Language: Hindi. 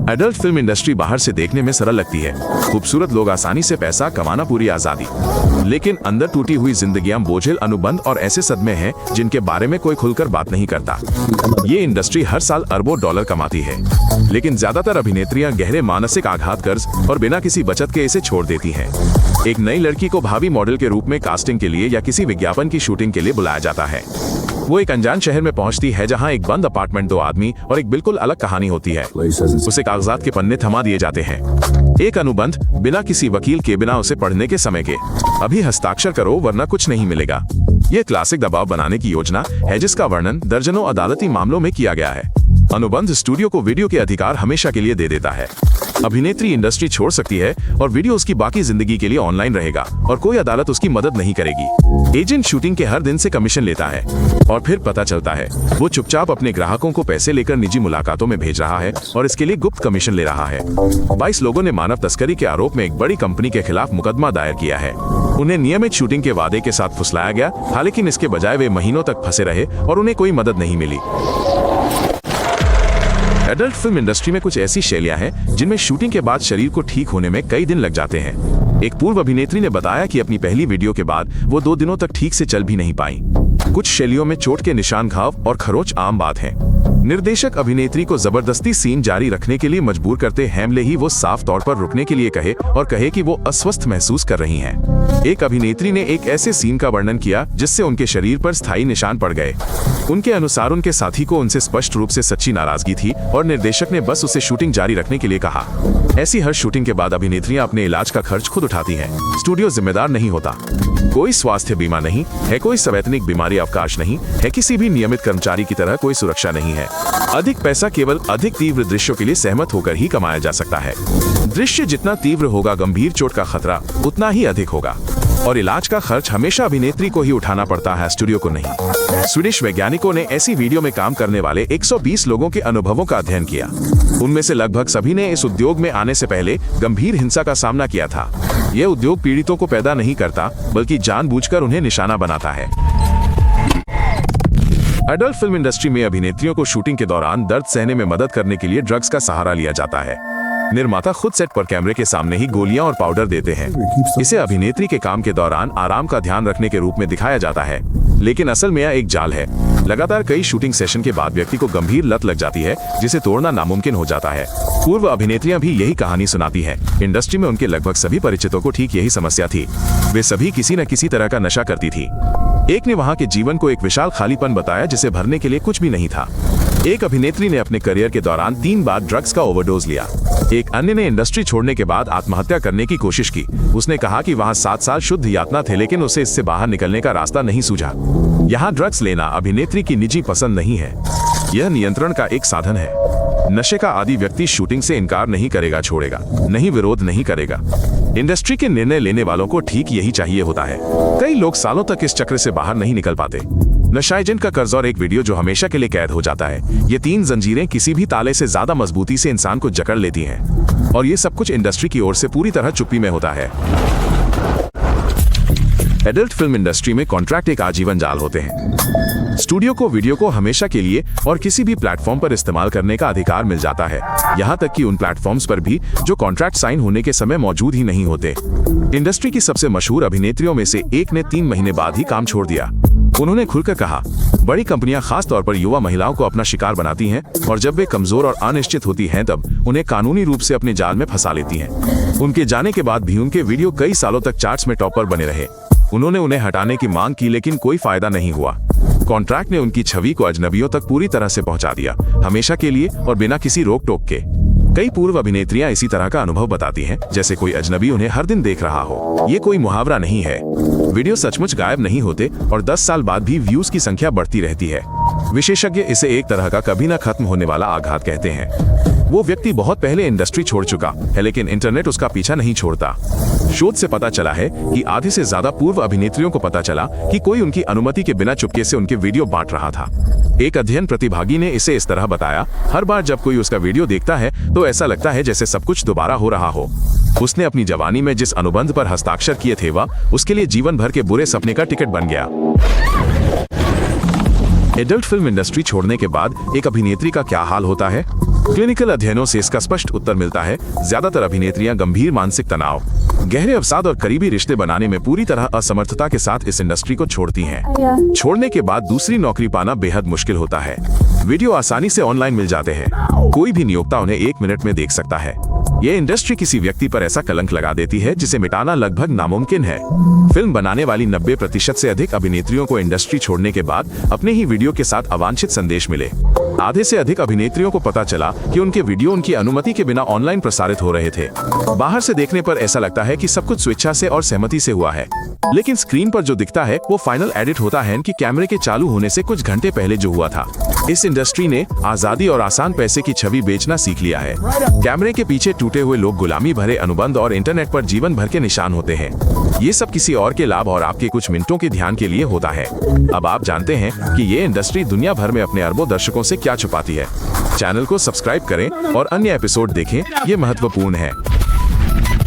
एडल्ट फिल्म इंडस्ट्री बाहर से देखने में सरल लगती है, खूबसूरत लोग, आसानी से पैसा कमाना, पूरी आजादी। लेकिन अंदर टूटी हुई जिंदगियां, बोझिल अनुबंध और ऐसे सदमे हैं जिनके बारे में कोई खुलकर बात नहीं करता। ये इंडस्ट्री हर साल अरबों डॉलर कमाती है, लेकिन ज्यादातर अभिनेत्रियां गहरे मानसिक आघात, कर्ज और बिना किसी बचत के इसे छोड़ देती हैं। एक नई लड़की को भावी मॉडल के रूप में कास्टिंग के लिए या किसी विज्ञापन की शूटिंग के लिए बुलाया जाता है। वो एक अनजान शहर में पहुंचती है जहां एक बंद अपार्टमेंट, 2 आदमी और एक बिल्कुल अलग कहानी होती है। उसे कागजात के पन्ने थमा दिए जाते हैं, एक अनुबंध, बिना किसी वकील के, बिना उसे पढ़ने के समय के। अभी हस्ताक्षर करो वरना कुछ नहीं मिलेगा। ये क्लासिक दबाव बनाने की योजना है जिसका वर्णन दर्जनों अदालती मामलों में किया गया है। अनुबंध स्टूडियो को वीडियो के अधिकार हमेशा के लिए दे देता है। अभिनेत्री इंडस्ट्री छोड़ सकती है और वीडियो उसकी बाकी जिंदगी के लिए ऑनलाइन रहेगा और कोई अदालत उसकी मदद नहीं करेगी। एजेंट शूटिंग के हर दिन से कमीशन लेता है और फिर पता चलता है वो चुपचाप अपने ग्राहकों को पैसे लेकर निजी मुलाकातों में भेज रहा है और इसके लिए गुप्त कमीशन ले रहा है। 22 लोगों ने मानव तस्करी के आरोप में एक बड़ी कंपनी के खिलाफ मुकदमा दायर किया है। उन्हें नियमित शूटिंग के वादे के साथ फुसलाया गया था, लेकिन इसके बजाय वे महीनों तक फंसे रहे और उन्हें कोई मदद नहीं मिली। एडल्ट फिल्म इंडस्ट्री में कुछ ऐसी शैलियां हैं जिनमें शूटिंग के बाद शरीर को ठीक होने में कई दिन लग जाते हैं। एक पूर्व अभिनेत्री ने बताया कि अपनी पहली वीडियो के बाद वो 2 दिनों तक ठीक से चल भी नहीं पाई। कुछ शैलियों में चोट के निशान, घाव और खरोच आम बात है। निर्देशक अभिनेत्री को जबरदस्ती सीन जारी रखने के लिए मजबूर करते हैं, भले ही वो साफ तौर पर रुकने के लिए कहे कि वो अस्वस्थ महसूस कर रही हैं। एक अभिनेत्री ने एक ऐसे सीन का वर्णन किया जिससे उनके शरीर पर स्थायी निशान पड़ गए। उनके अनुसार उनके साथी को उनसे स्पष्ट रूप से सच्ची नाराजगी थी और निर्देशक ने बस उसे शूटिंग जारी रखने के लिए कहा। ऐसी हर शूटिंग के बाद अभिनेत्रियां अपने इलाज का खर्च खुद उठाती हैं। स्टूडियो जिम्मेदार नहीं होता। कोई स्वास्थ्य बीमा नहीं है, कोई सवैतनिक बीमारी अवकाश नहीं है, किसी भी नियमित कर्मचारी की तरह कोई सुरक्षा नहीं है। अधिक पैसा केवल अधिक तीव्र दृश्यों के लिए सहमत होकर ही कमाया जा सकता है। दृश्य जितना तीव्र होगा, गंभीर चोट का खतरा उतना ही अधिक होगा और इलाज का खर्च हमेशा अभिनेत्री को ही उठाना पड़ता है, स्टूडियो को नहीं। स्वीडिश वैज्ञानिकों ने ऐसी वीडियो में काम करने वाले 120 लोगों के अनुभवों का अध्ययन किया। उनमें से लगभग सभी ने इस उद्योग में आने से पहले गंभीर हिंसा का सामना किया था। यह उद्योग पीड़ितों को पैदा नहीं करता, बल्कि जानबूझकर उन्हें निशाना बनाता है। एडल्ट फिल्म इंडस्ट्री में अभिनेत्रियों को शूटिंग के दौरान दर्द सहने में मदद करने के लिए ड्रग्स का सहारा लिया जाता है। निर्माता खुद सेट पर कैमरे के सामने ही गोलियां और पाउडर देते हैं। इसे अभिनेत्री के काम के दौरान आराम का ध्यान रखने के रूप में दिखाया जाता है, लेकिन असल में यह एक जाल है। लगातार कई शूटिंग सेशन के बाद व्यक्ति को गंभीर लत लग जाती है जिसे तोड़ना नामुमकिन हो जाता है। पूर्व अभिनेत्रियां भी यही कहानी सुनाती हैं। इंडस्ट्री में उनके लगभग सभी परिचितों को ठीक यही समस्या थी। वे सभी किसी न किसी तरह का नशा करती थी। एक ने वहां के जीवन को एक विशाल खालीपन बताया जिसे भरने के लिए कुछ भी नहीं था। एक अभिनेत्री ने अपने करियर के दौरान 3 बार ड्रग्स का ओवरडोज लिया। एक अन्य ने इंडस्ट्री छोड़ने के बाद आत्महत्या करने की कोशिश की। उसने कहा कि वहां 7 साल शुद्ध यातना थे, लेकिन उसे इससे बाहर निकलने का रास्ता नहीं सूझा। यहाँ ड्रग्स लेना अभिनेत्री की निजी पसंद नहीं है, यह नियंत्रण का एक साधन है। नशे का आदी व्यक्ति शूटिंग से इनकार नहीं करेगा, छोड़ेगा नहीं, विरोध नहीं करेगा। इंडस्ट्री के निर्णय लेने वालों को ठीक यही चाहिए होता है। कई लोग सालों तक इस चक्र से बाहर नहीं निकल पाते। नशा, एजेंट का कर्ज और एक वीडियो जो हमेशा के लिए कैद हो जाता है। ये 3 जंजीरें किसी भी ताले से ज्यादा मजबूती से इंसान को जकड़ लेती हैं। और ये सब कुछ इंडस्ट्री की ओर से पूरी तरह चुप्पी में होता है। एडल्ट फिल्म इंडस्ट्री में कॉन्ट्रैक्ट एक आजीवन जाल होते हैं। स्टूडियो को वीडियो को हमेशा के लिए और किसी भी प्लेटफॉर्म पर इस्तेमाल करने का अधिकार मिल जाता है, यहाँ तक कि उन प्लेटफॉर्म्स पर भी जो कॉन्ट्रैक्ट साइन होने के समय मौजूद ही नहीं होते। इंडस्ट्री की सबसे मशहूर अभिनेत्रियों में से एक ने 3 महीने बाद ही काम छोड़ दिया। उन्होंने खुलकर कहा, बड़ी कंपनियां खास तौर पर युवा महिलाओं को अपना शिकार बनाती हैं और जब वे कमजोर और अनिश्चित होती हैं तब उन्हें कानूनी रूप से अपने जाल में फंसा लेती हैं। उनके जाने के बाद भी उनके वीडियो कई सालों तक चार्ट्स में टॉप पर बने रहे। उन्होंने उन्हें हटाने की मांग की, लेकिन कोई फायदा नहीं हुआ। कॉन्ट्रैक्ट ने उनकी छवि को अजनबियों तक पूरी तरह से पहुंचा दिया, हमेशा के लिए और बिना किसी रोक टोक के। कई पूर्व अभिनेत्रियां इसी तरह का अनुभव बताती हैं, जैसे कोई अजनबी उन्हें हर दिन देख रहा हो। ये कोई मुहावरा नहीं है। वीडियो सचमुच गायब नहीं होते और 10 साल बाद भी व्यूज की संख्या बढ़ती रहती है। विशेषज्ञ इसे एक तरह का कभी न खत्म होने वाला आघात कहते हैं। वो व्यक्ति बहुत पहले इंडस्ट्री छोड़ चुका है, लेकिन इंटरनेट उसका पीछा नहीं छोड़ता। शोध से पता चला है कि आधे से ज्यादा पूर्व अभिनेत्रियों को पता चला कि कोई उनकी अनुमति के बिना चुपके से उनके वीडियो बांट रहा था। एक अध्ययन प्रतिभागी ने इसे इस तरह बताया, हर बार जब कोई उसका वीडियो देखता है तो ऐसा लगता है जैसे सब कुछ दोबारा हो रहा हो। उसने अपनी जवानी में जिस अनुबंध पर हस्ताक्षर किए थे वह उसके लिए जीवन भर के बुरे सपने का टिकट बन गया। एडल्ट फिल्म इंडस्ट्री छोड़ने के बाद एक अभिनेत्री का क्या हाल होता है? क्लिनिकल अध्ययनों से इसका स्पष्ट उत्तर मिलता है। ज्यादातर अभिनेत्रियां गंभीर मानसिक तनाव, गहरे अवसाद और करीबी रिश्ते बनाने में पूरी तरह असमर्थता के साथ इस इंडस्ट्री को छोड़ती हैं। छोड़ने के बाद दूसरी नौकरी पाना बेहद मुश्किल होता है। वीडियो आसानी से ऑनलाइन मिल जाते हैं, कोई भी नियोक्ता उन्हें 1 मिनट में देख सकता है। ये इंडस्ट्री किसी व्यक्ति पर ऐसा कलंक लगा देती है जिसे मिटाना लगभग नामुमकिन है। फिल्म बनाने वाली 90% से अधिक अभिनेत्रियों को इंडस्ट्री छोड़ने के बाद अपने ही वीडियो के साथ अवांछित संदेश मिले। आधे से अधिक अभिनेत्रियों को पता चला कि उनके वीडियो उनकी अनुमति के बिना ऑनलाइन प्रसारित हो रहे थे। बाहर से देखने पर ऐसा लगता है कि सब कुछ स्वेच्छा से और सहमति से हुआ है, लेकिन स्क्रीन पर जो दिखता है वो फाइनल एडिट होता है कि कैमरे के चालू होने से कुछ घंटे पहले जो हुआ था। इस इंडस्ट्री ने आजादी और आसान पैसे की छवि बेचना सीख लिया है। कैमरे के पीछे टूटे हुए लोग गुलामी भरे अनुबंध और इंटरनेट पर जीवन भर के निशान होते हैं। ये सब किसी और के लाभ और आपके कुछ मिनटों के ध्यान के लिए होता है। अब आप जानते हैं कि ये इंडस्ट्री दुनिया भर में अपने अरबों दर्शकों से क्या छुपाती है। चैनल को सब्सक्राइब करें और अन्य एपिसोड देखें, ये महत्वपूर्ण है।